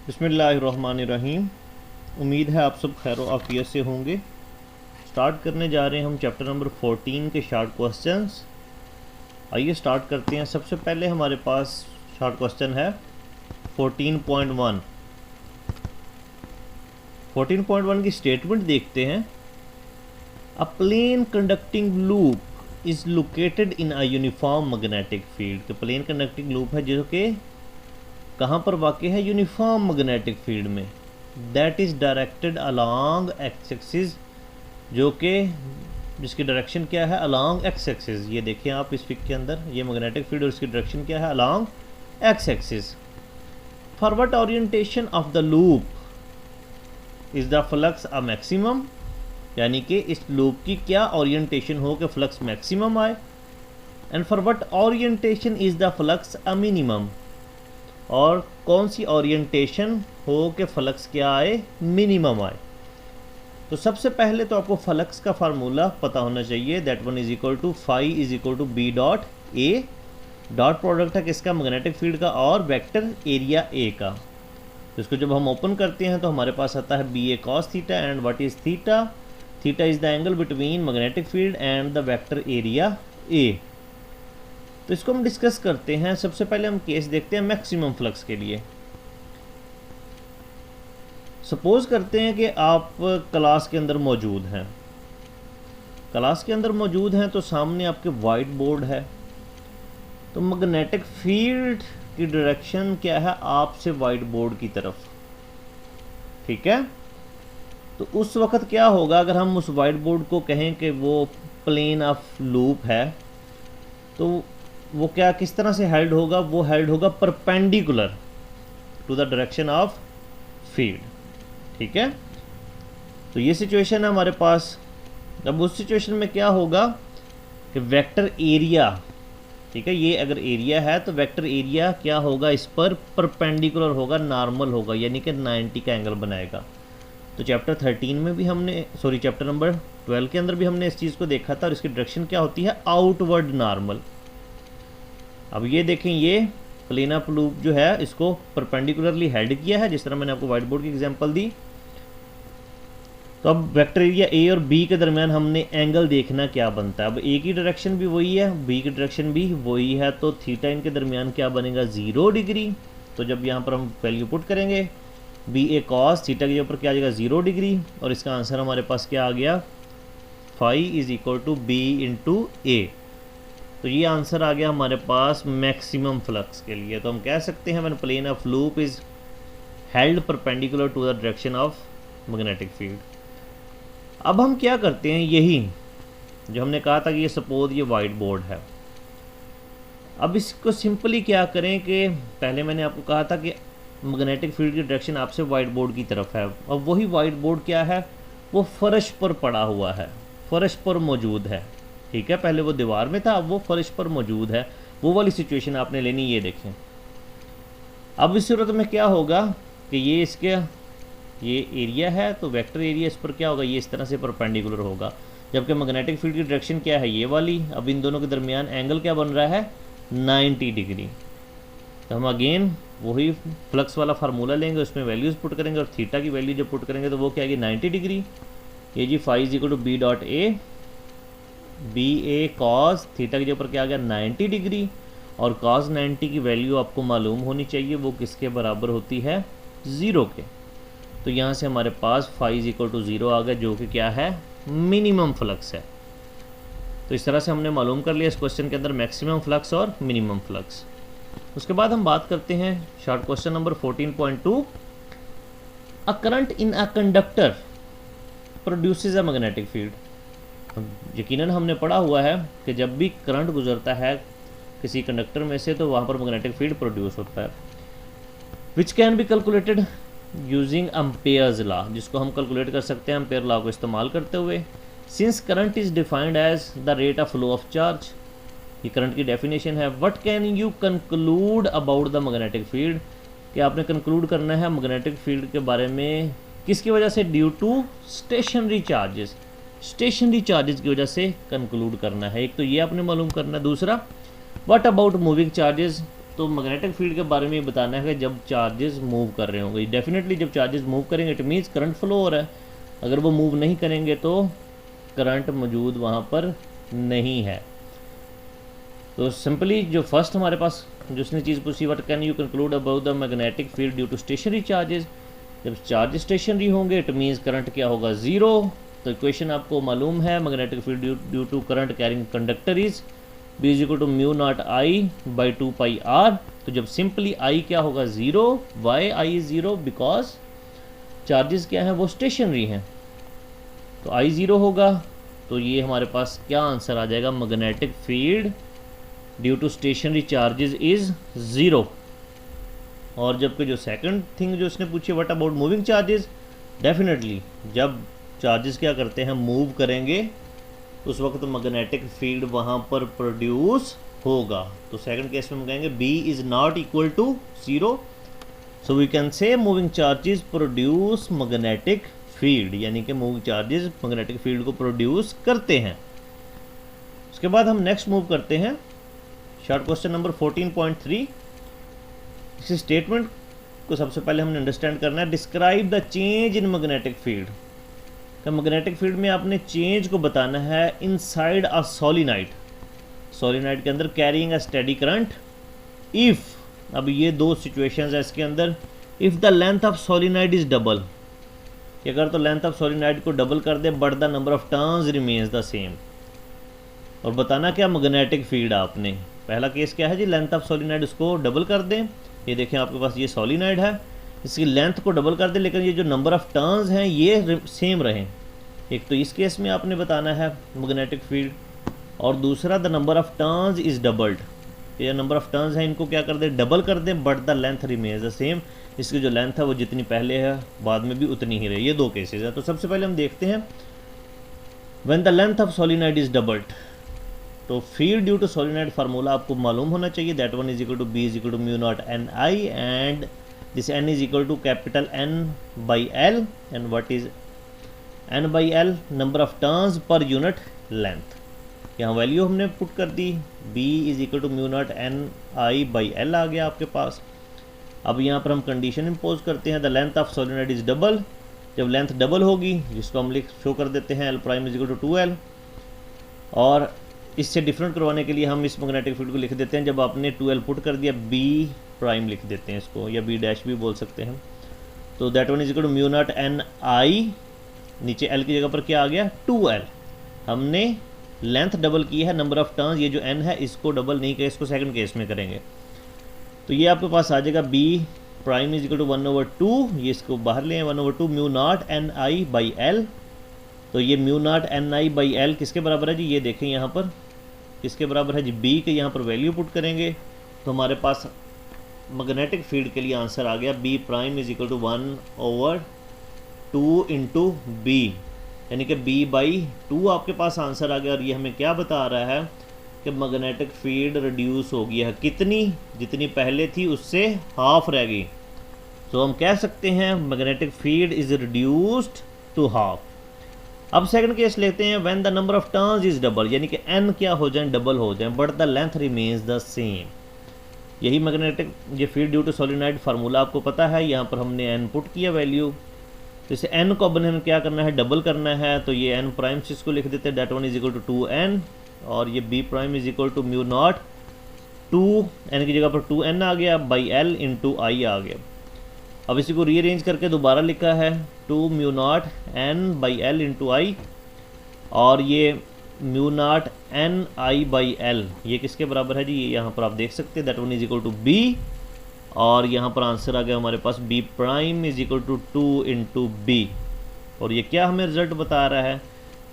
बिस्मिल्लाहिर्रहमानिर्रहीम। उम्मीद है आप सब खैर आफियत से होंगे। स्टार्ट करने जा रहे हैं हम चैप्टर नंबर 14 के शॉर्ट क्वेश्चंस। आइए स्टार्ट करते हैं। सबसे पहले हमारे पास शॉर्ट क्वेश्चन है 14.1। 14.1 की स्टेटमेंट देखते हैं। A plane conducting loop is located in a uniform magnetic field. तो प्लेन कंडक्टिंग लूप है जो कि कहाँ पर वाक़ई है? यूनिफॉर्म मैग्नेटिक फील्ड में। That is directed along x axis, जो कि जिसकी डायरेक्शन क्या है? Along x axis. ये देखिए आप इस पिक के अंदर, ये मैग्नेटिक फील्ड और इसकी डायरेक्शन क्या है? Along x axis. For what orientation of the loop is the flux a maximum, यानी कि इस लूप की क्या ओरिएंटेशन हो कि फ्लक्स मैक्सिमम आए। And for what orientation is the flux a minimum, और कौन सी ओरिएंटेशन हो कि फ्लक्स क्या आए? मिनिमम आए। तो सबसे पहले तो आपको फ्लक्स का फार्मूला पता होना चाहिए। That one is equal to phi is equal to B dot A. Dot product है किसका? मैग्नेटिक फील्ड का और वेक्टर एरिया ए का। तो इसको जब हम ओपन करते हैं तो हमारे पास आता है B A cos theta. And what is theta? Theta is the angle between magnetic field and the vector area A. तो इसको हम डिस्कस करते हैं। सबसे पहले हम केस देखते हैं मैक्सिमम फ्लक्स के लिए। सपोज करते हैं कि आप क्लास के अंदर मौजूद हैं। क्लास के अंदर मौजूद हैं तो सामने आपके वाइट बोर्ड है। तो मैग्नेटिक फील्ड की डायरेक्शन क्या है? आपसे वाइट बोर्ड की तरफ। ठीक है। तो उस वक्त क्या होगा अगर हम उस वाइट बोर्ड को कहें कि वो प्लेन ऑफ लूप है, तो वो क्या किस तरह से हेल्ड होगा? वो हेल्ड होगा perpendicular to the direction of field. ठीक है। तो ये सिचुएशन है हमारे पास। अब उस सिचुएशन में क्या होगा कि वेक्टर एरिया, ठीक है, ये अगर एरिया है तो वेक्टर एरिया क्या होगा? इस पर परपेंडिकुलर होगा, नॉर्मल होगा, यानी कि 90 का एंगल बनाएगा। तो चैप्टर 13 में भी हमने, सॉरी चैप्टर नंबर 12 के अंदर भी हमने इस चीज़ को देखा था। और इसकी डायरेक्शन क्या होती है? Outward normal. अब ये देखें, ये प्लेन ऑफ लूप जो है इसको परपेंडिकुलरली हेल्ड किया है, जिस तरह मैंने आपको व्हाइट बोर्ड की एग्जांपल दी। तो अब वेक्टर एरिया ए और बी के दरमियान हमने एंगल देखना क्या बनता है। अब ए की डायरेक्शन भी वही है, बी की डायरेक्शन भी वही है, तो थीटा इनके दरमियान क्या बनेगा? 0 डिग्री। तो जब यहाँ पर हम वैल्यू पुट करेंगे बी ए कॉस थीटा के ऊपर क्या आ जाएगा? 0 डिग्री। और इसका आंसर हमारे पास क्या आ गया? Phi is equal to B into A. तो ये आंसर आ गया हमारे पास मैक्सिमम फ्लक्स के लिए। तो हम कह सकते हैं when plane of loop is held perpendicular to the direction of magnetic field. अब हम क्या करते हैं, यही जो हमने कहा था कि ये सपोज ये वाइट बोर्ड है। अब इसको सिंपली क्या करें कि पहले मैंने आपको कहा था कि मैग्नेटिक फील्ड की डायरेक्शन आपसे वाइट बोर्ड की तरफ है। अब वही वाइट बोर्ड क्या है? वो फर्श पर पड़ा हुआ है, फर्श पर मौजूद है। ठीक है, पहले वो दीवार में था, अब वो फर्श पर मौजूद है। वो वाली सिचुएशन आपने लेनी। ये देखें, अब इस सूरत में क्या होगा कि ये इसके ये एरिया है, तो वेक्टर एरिया इस पर क्या होगा? ये इस तरह से परपेंडिकुलर होगा। जबकि मैग्नेटिक फील्ड की डायरेक्शन क्या है? ये वाली। अब इन दोनों के दरमियान एंगल क्या बन रहा है? 90 डिग्री। तो हम अगेन वही फ्लक्स वाला फार्मूला लेंगे, उसमें वैल्यूज़ पुट करेंगे और थीटा की वैल्यू जब पुट करेंगे तो वो क्या आएगी? 90 डिग्री। ये जी phi is equal to B dot A. B A cos theta के ऊपर क्या आ गया? 90 डिग्री। और कॉस 90 की वैल्यू आपको मालूम होनी चाहिए, वो किसके बराबर होती है? 0 के। तो यहाँ से हमारे पास फाई इज इक्वल टू 0 आ गया, जो कि क्या है? मिनिमम फ्लक्स है। तो इस तरह से हमने मालूम कर लिया इस क्वेश्चन के अंदर मैक्सिमम फ्लक्स और मिनिमम फ्लक्स। उसके बाद हम बात करते हैं short question number 14.2। A current in a conductor produces a magnetic field. यकीनन हमने पढ़ा हुआ है कि जब भी करंट गुजरता है किसी कंडक्टर में से तो वहाँ पर मैग्नेटिक फील्ड प्रोड्यूस होता है, which can be calculated using Ampere's law, जिसको हम कैलकुलेट कर सकते हैं एम्पेयर लॉ को इस्तेमाल करते हुए। Since current is defined as the rate of flow of charge, ये करंट की डेफिनेशन है। What can you conclude about the magnetic field, कि आपने कंक्लूड करना है मैग्नेटिक फील्ड के बारे में किसकी वजह से? Due to stationary charges, stationary charges की वजह से कंक्लूड करना है। एक तो ये आपने मालूम करना है। दूसरा, व्हाट अबाउट मूविंग चार्जेस, तो मैग्नेटिक फील्ड के बारे में ये बताना है कि जब चार्जेस मूव कर रहे होंगे, डेफिनेटली जब चार्जेस मूव करेंगे इट मीन्स करंट फ्लो हो रहा है, अगर वो मूव नहीं करेंगे तो करंट मौजूद वहाँ पर नहीं है। तो सिंपली जो फर्स्ट हमारे पास जो उसने चीज़ पूछी, what can you conclude about the magnetic field due to stationary charges, जब चार्जेस स्टेशनरी होंगे इट मीन्स करंट क्या होगा, ज़ीरो। तो इक्वेशन आपको मालूम है, magnetic field due to current carrying conductor is B is equal to mu nought I by 2 pi r. तो जब सिंपली आई क्या होगा, zero. Why I is zero, because charges क्या हैं, वो स्टेशनरी हैं, तो आई ज़ीरो होगा। तो ये हमारे पास क्या आंसर आ जाएगा, magnetic field due to stationary charges is zero. और जबकि जो सेकंड थिंग जो उसने पूछी, what about moving charges, definitely जब चार्जेस क्या करते हैं, मूव करेंगे, उस वक्त मैग्नेटिक फील्ड वहाँ पर प्रोड्यूस होगा। तो सेकंड केस में हम कहेंगे B is not equal to zero, so we can say moving charges produce magnetic field, यानी कि मूविंग चार्जेस मैग्नेटिक फील्ड को प्रोड्यूस करते हैं। उसके बाद हम नेक्स्ट मूव करते हैं शॉर्ट क्वेश्चन नंबर 14.3। इस स्टेटमेंट को सबसे पहले हमने अंडरस्टैंड करना है, describe the change in magnetic field. तो मैग्नेटिक फील्ड में आपने चेंज को बताना है इनसाइड अ सोलिनाइड, सोलिनाइड के अंदर carrying a steady current if, अब ये दो सिचुएशंस है इसके अंदर, if the length of solenoid is double, कि अगर तो लेंथ ऑफ सोलिनाइड को डबल कर दे but the number of turns remains the same. और बताना क्या, मैग्नेटिक फील्ड आपने, पहला केस क्या है जी, लेंथ ऑफ सोलिनाइड उसको डबल कर दें, ये देखें आपके पास ये सोलिनाइड है, इसकी लेंथ को डबल कर दें, लेकिन ये जो नंबर ऑफ टर्न्स हैं ये सेम रहें। एक तो इस केस में आपने बताना है मैग्नेटिक फील्ड, और दूसरा the number of turns is doubled, ये नंबर ऑफ टर्न्स हैं इनको क्या कर दें, डबल कर दें, but the length remains the same, इसकी जो लेंथ है वो जितनी पहले है बाद में भी उतनी ही रहे। ये दो केसेस हैं। तो सबसे पहले हम देखते हैं when the length of solenoid is doubled, तो field due to solenoid formula आपको मालूम होना चाहिए, that one is equal to B is equal to mu naught N I, and this N is equal to capital N by L, and what is N by L, number of turns per unit length. यहाँ value हमने put कर दी, b is equal to mu naught N I by L आ गया आपके पास। अब यहाँ पर हम कंडीशन इम्पोज करते हैं, the length of solenoid is double, जब लेंथ डबल होगी जिसको हम शो कर देते हैं L prime is equal to 2l, और इससे डिफरेंट करवाने के लिए हम इस मैग्नेटिक फील्ड को लिख देते हैं, जब आपने 2l पुट कर दिया b प्राइम लिख देते हैं इसको, या b डैश भी बोल सकते हैं। तो that one is equal to mu naught N I, नीचे l की जगह पर क्या आ गया 2l, हमने लेंथ डबल की है, नंबर ऑफ टर्न्स ये जो n है इसको डबल नहीं किया, इसको सेकंड केस में करेंगे। तो ये आपके पास आ जाएगा b prime is equal to 1/2, ये इसको बाहर ले 1/2 mu naught N I by L. तो ये mu naught N I by L किसके बराबर है जी, ये देखें यहाँ पर किसके बराबर है जी, b के यहाँ पर वैल्यू पुट करेंगे तो हमारे पास मैग्नेटिक फील्ड के लिए आंसर आ गया b prime is equal to 1/2 into B, यानी कि b बाई 2 आपके पास आंसर आ गया। और ये हमें क्या बता रहा है कि मैग्नेटिक फील्ड रिड्यूस हो गई है, कितनी, जितनी पहले थी उससे हाफ रह गई। तो हम कह सकते हैं magnetic field is reduced to half. अब सेकंड केस लेते हैं, when the number of turns is double, यानी कि n क्या हो जाए, डबल हो जाए, but the length remains the same. यही मैग्नेटिक ये field due to solenoid formula आपको पता है, यहाँ पर हमने n पुट किया वैल्यू, तो इसे n को अब हमें क्या करना है, डबल करना है। तो ये n प्राइम से इसको लिख देते हैं, that one is equal to 2n, और ये b prime is equal to mu naught 2n की जगह पर 2n आ गया बाई l इंटू आई आ गया। अब इसी को रीअरेंज करके दोबारा लिखा है 2 mu naught n by l into I, और ये mu naught n I by l ये किसके बराबर है जी, ये यहाँ पर आप देख सकते हैं, that one is equal to b, और यहाँ पर आंसर आ गया हमारे पास b prime is equal to 2 into B. और ये क्या हमें रिजल्ट बता रहा है,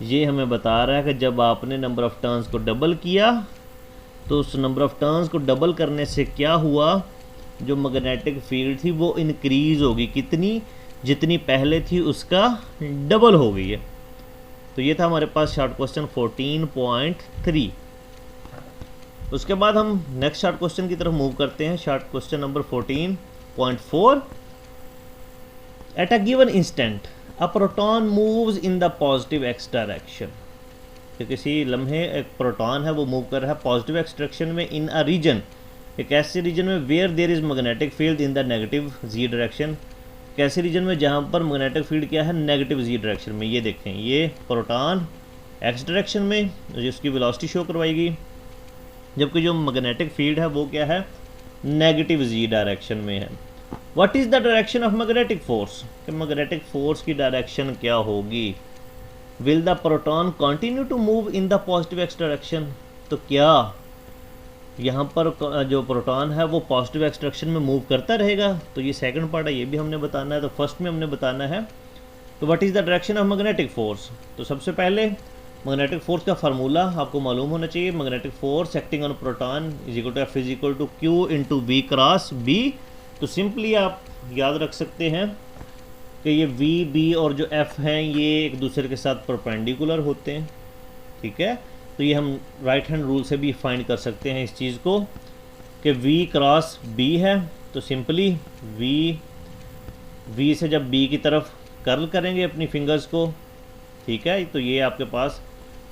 ये हमें बता रहा है कि जब आपने नंबर ऑफ टर्न्स को डबल किया तो उस नंबर ऑफ टर्न्स को डबल करने से क्या हुआ, जो मैग्नेटिक फील्ड थी वो इंक्रीज़ होगी, कितनी, जितनी पहले थी उसका डबल हो गई है। तो ये था हमारे पास शॉर्ट क्वेश्चन 14.3। उसके बाद हम नेक्स्ट शॉर्ट क्वेश्चन की तरफ मूव करते हैं, short question number 14.4। At a given instant a proton moves in the positive x direction, तो किसी लम्हे एक प्रोटॉन है वो मूव कर रहा है पॉजिटिव एक्स डायरेक्शन में इन अ रीजन एक ऐसे रीजन में where there is magnetic field in the negative Z direction, कैसे रीजन में जहाँ पर मैग्नेटिक फील्ड क्या है नेगेटिव जी डायरेक्शन में। ये देखें, ये प्रोटॉन एक्स डायरेक्शन में जिसकी वेलोसिटी शो करवाएगी, जबकि जो मैग्नेटिक फील्ड है वो क्या है नेगेटिव जी डायरेक्शन में है। What is the direction of magnetic force, कि मैग्नेटिक फोर्स की डायरेक्शन क्या होगी। Will the proton continue to move in the positive x direction, तो क्या यहाँ पर जो प्रोटॉन है वो पॉजिटिव एक्स डायरेक्शन में मूव करता रहेगा। तो ये सेकंड पार्ट है, ये भी हमने बताना है। तो फर्स्ट में हमने बताना है तो what is the direction of magnetic force. तो सबसे पहले मैग्नेटिक फोर्स का फार्मूला आपको मालूम होना चाहिए। Magnetic force acting on proton is equal to F is equal to Q into V cross B. तो सिंपली आप याद रख सकते हैं कि ये वी बी और जो एफ हैं ये एक दूसरे के साथ परपेंडिकुलर होते हैं, ठीक है। तो ये हम राइट हैंड रूल से भी फाइंड कर सकते हैं इस चीज़ को कि v क्रॉस b है। तो सिंपली v से जब b की तरफ कर्ल करेंगे अपनी फिंगर्स को, ठीक है, तो ये आपके पास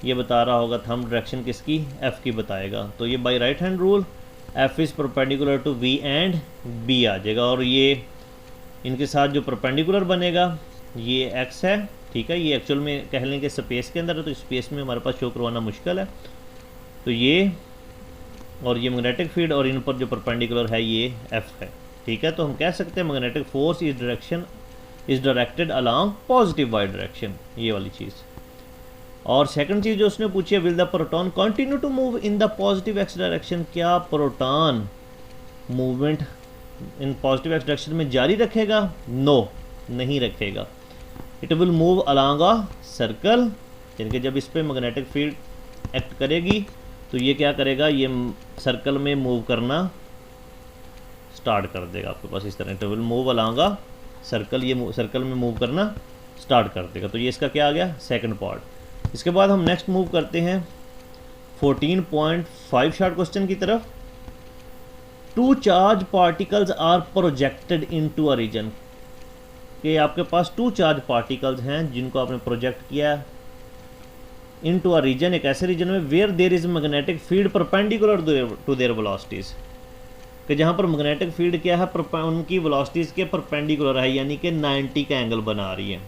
ये बता रहा होगा थंब डायरेक्शन किसकी, f की बताएगा। तो ये by right hand rule f is perpendicular to v and b आ जाएगा। और ये इनके साथ जो परपेंडिकुलर बनेगा ये x है, ठीक है। ये एक्चुअल में कह लें कि स्पेस के अंदर है, तो स्पेस में हमारे पास शो करवाना मुश्किल है। तो ये और ये मैग्नेटिक फील्ड और इन पर जो परपेंडिकुलर है ये f है, ठीक है। तो हम कह सकते हैं magnetic force is directed along positive Y direction, ये वाली चीज़। और सेकंड चीज़ जो उसने पूछी है will the proton continue to move in the positive x direction, क्या proton movement in positive x direction में जारी रखेगा। नो, नहीं रखेगा। It will move along a circle, यानी कि जब इस पर मैग्नेटिक फील्ड एक्ट करेगी तो ये क्या करेगा, ये सर्कल में मूव करना स्टार्ट कर देगा आपके पास इस तरह। It will move along a circle, ये सर्कल में मूव करना स्टार्ट कर देगा। तो ये इसका क्या आ गया सेकंड पार्ट। इसके बाद हम नेक्स्ट मूव करते हैं 14.5 शॉर्ट क्वेश्चन की तरफ। Two charge particles are projected into a region, कि आपके पास टू चार्ज पार्टिकल्स हैं जिनको आपने प्रोजेक्ट किया इनटू अ रीजन, एक ऐसे रीजन में where there is magnetic field perpendicular to their velocities, कि जहाँ पर मैग्नेटिक फील्ड क्या है उनकी वेलोसिटीज के परपेंडिकुलर है, यानी कि 90 का एंगल बना रही है।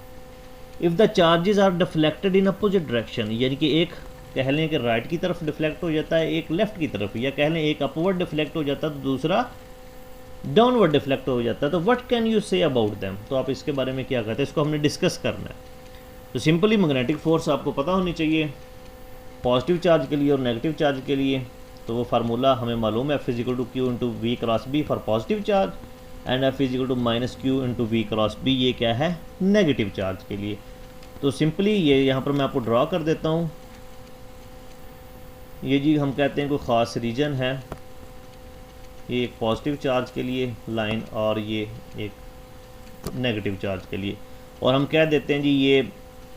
If the charges are deflected in opposite direction, यानी कि एक कह लें कि राइट की तरफ डिफ्लेक्ट हो जाता है, एक लेफ्ट की तरफ, या कह लें एक अपवर्ड डिफ्लेक्ट हो जाता है तो दूसरा डाउनवर्ड डिफ्लेक्ट हो जाता है। तो what can you say about them, तो आप इसके बारे में क्या कहते हैं, इसको हमने डिस्कस करना है। तो सिंपली मैग्नेटिक फोर्स आपको पता होनी चाहिए पॉजिटिव चार्ज के लिए और नेगेटिव चार्ज के लिए। तो वो फार्मूला हमें मालूम है, F is equal to Q into V cross B for positive charge and F is equal to minus Q into V cross B, ये क्या है नेगेटिव चार्ज के लिए। तो सिंपली ये यहाँ पर मैं आपको ड्रॉ कर देता हूँ। ये जी हम कहते हैं कोई ख़ास रीजन है, ये एक पॉजिटिव चार्ज के लिए लाइन और ये एक नेगेटिव चार्ज के लिए। और हम कह देते हैं जी ये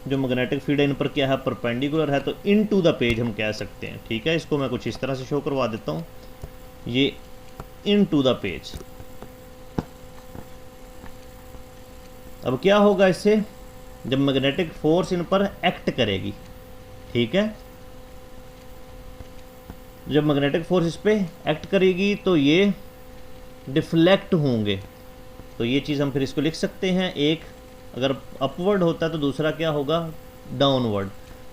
जो मैग्नेटिक फील्ड है इन पर क्या है परपेंडिकुलर है, तो इन टू द पेज हम कह सकते हैं, ठीक है। इसको मैं कुछ इस तरह से शो करवा देता हूँ, ये इन टू द पेज। अब क्या होगा इससे, जब मैग्नेटिक फोर्स इन पर एक्ट करेगी, ठीक है, जब मैग्नेटिक फोर्स इस पर एक्ट करेगी तो ये डिफ्लेक्ट होंगे। तो ये चीज़ हम फिर इसको लिख सकते हैं, एक अगर अपवर्ड होता है तो दूसरा क्या होगा downward.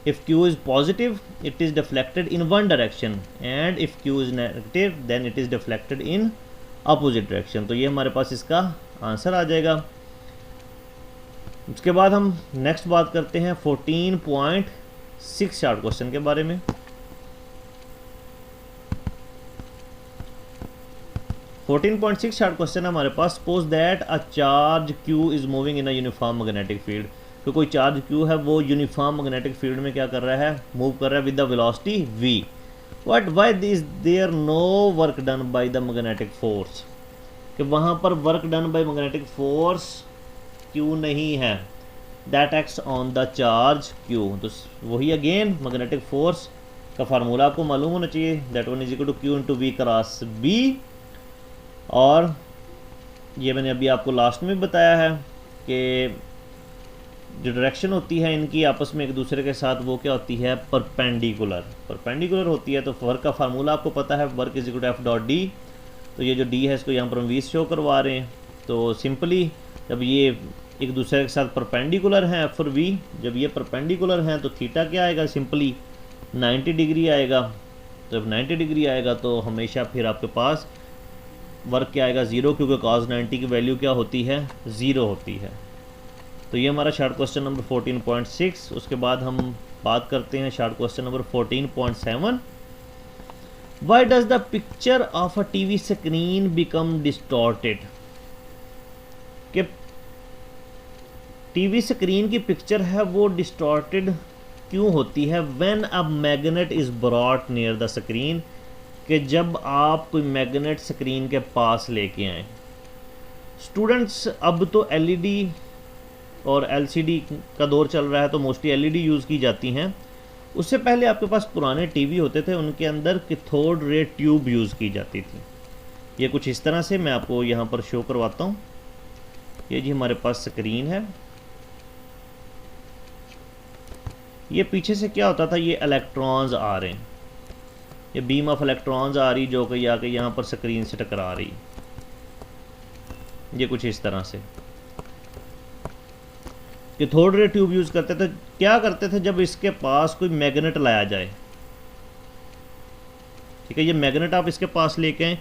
If Q is positive it is deflected in one direction and if Q is negative then it is deflected in opposite direction. तो ये हमारे पास इसका आंसर आ जाएगा। उसके बाद हम नेक्स्ट बात करते हैं 14.6 शॉर्ट क्वेश्चन के बारे में। 14.6 शॉर्ट क्वेश्चन हमारे पास, suppose that a charge Q is moving in a uniform magnetic field. तो कोई चार्ज Q है वो यूनिफॉर्म मैग्नेटिक फील्ड में क्या कर रहा है, मूव कर रहा है with the velocity v। What why is there no work done by the magnetic force, कि वहाँ पर work done by magnetic force Q नहीं है, that acts on the charge Q। तो वही अगेन मैग्नेटिक फोर्स का फार्मूला आपको मालूम होना चाहिए, that one is equal to Q into V cross B। और ये मैंने अभी आपको लास्ट में बताया है कि जो डायरेक्शन होती है इनकी आपस में एक दूसरे के साथ वो क्या होती है परपेंडिकुलर होती है। तो वर्क का फार्मूला आपको पता है, work is equal to F dot D तो ये जो डी है इसको यहाँ पर हम 20 शो करवा रहे हैं। तो सिंपली जब ये एक दूसरे के साथ परपेंडिकुलर हैं एफ और वी, जब ये परपेंडिकुलर हैं तो थीटा क्या आएगा, सिंपली 90 डिग्री आएगा। तो जब 90 डिग्री आएगा तो हमेशा फिर आपके पास वर्क क्या आएगा, 0, क्योंकि cos 90 की वैल्यू क्या होती है, 0 होती है। तो ये हमारा शार्ट क्वेश्चन नंबर 14.6। उसके बाद हम बात करते हैं short question number 14.7। Why does the picture of a TV screen become distorted? कि टीवी स्क्रीन की पिक्चर है वो डिस्टॉर्टेड क्यों होती है when a magnet is brought near the screen, कि जब आप कोई मैग्नेट स्क्रीन के पास लेके आए। स्टूडेंट्स अब तो एलईडी और एलसीडी का दौर चल रहा है, तो मोस्टली एलईडी यूज़ की जाती हैं। उससे पहले आपके पास पुराने टीवी होते थे, उनके अंदर कैथोड रे ट्यूब यूज़ की जाती थी। ये कुछ इस तरह से मैं आपको यहाँ पर शो करवाता हूँ। ये जी हमारे पास स्क्रीन है, ये पीछे से क्या होता था, ये इलेक्ट्रॉन्स आ रहे हैं, ये बीम ऑफ इलेक्ट्रॉन्स आ रही जो कि आके यहाँ पर स्क्रीन से टकरा रही। ये कुछ इस तरह से कैथोड रे ट्यूब यूज़ करते थे। क्या करते थे, जब इसके पास कोई मैग्नेट लाया जाए, ठीक है, ये मैग्नेट आप इसके पास लेके आए,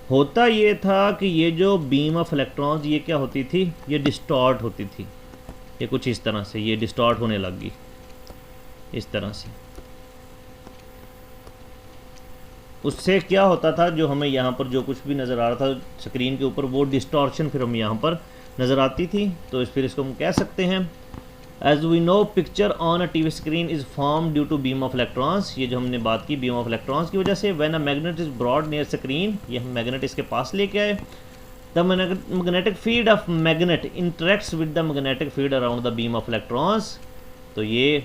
होता ये था कि ये जो बीम ऑफ इलेक्ट्रॉन्स ये क्या होती थी, ये डिस्टॉर्ट होती थी। ये कुछ इस तरह से ये डिस्टॉर्ट होने लग गई इस तरह से। उससे क्या होता था, जो हमें यहाँ पर जो कुछ भी नज़र आ रहा था स्क्रीन के ऊपर, वो डिस्टॉर्शन फिर हम यहाँ पर नज़र आती थी। तो फिर इसको हम कह सकते हैं, as we know picture on a TV screen is form due to beam of electrons. ये जो हमने बात की बीम ऑफ इलेक्ट्रॉन्स की वजह से। When a magnet is brought near screen, ये हम मैग्नेट इसके पास लेके आए। The magnetic field of magnet interacts with the magnetic field around the beam of electrons. तो ये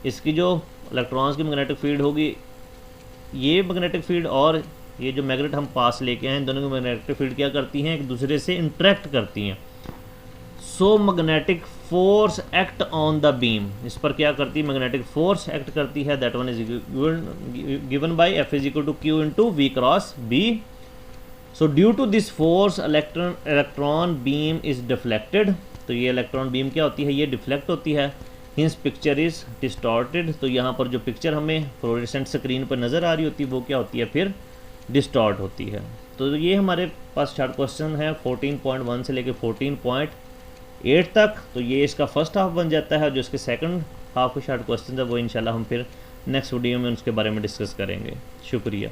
इसकी जो इलेक्ट्रॉन्स की मैग्नेटिक फील्ड होगी, ये मैग्नेटिक फील्ड और ये जो मैग्नेट हम पास लेके आए, इन दोनों की मैग्नेटिक फील्ड क्या करती हैं, एक दूसरे से इंटरेक्ट करती हैं। So magnetic force act on the beam, इस पर क्या करती है, मैग्नेटिक फोर्स एक्ट करती है। That one is given by F is equal to Q into V cross B. So due to this force electron beam is deflected. तो ये electron beam क्या होती है, ये डिफ्लेक्ट होती है। Hints picture is distorted. तो यहाँ पर जो पिक्चर हमें फ्लोरेसेंट स्क्रीन पर नज़र आ रही होती है वो क्या होती है, फिर डिस्टॉर्ट होती है। तो ये हमारे पास शार्ट क्वेश्चन है 14.1 से लेकर 14.8 तक। तो ये इसका फर्स्ट हाफ बन जाता है। जो इसके सेकंड हाफ के शार्ट क्वेश्चन है वो इंशाल्लाह हम फिर नेक्स्ट वीडियो में उसके बारे में डिस्कस करेंगे। शुक्रिया।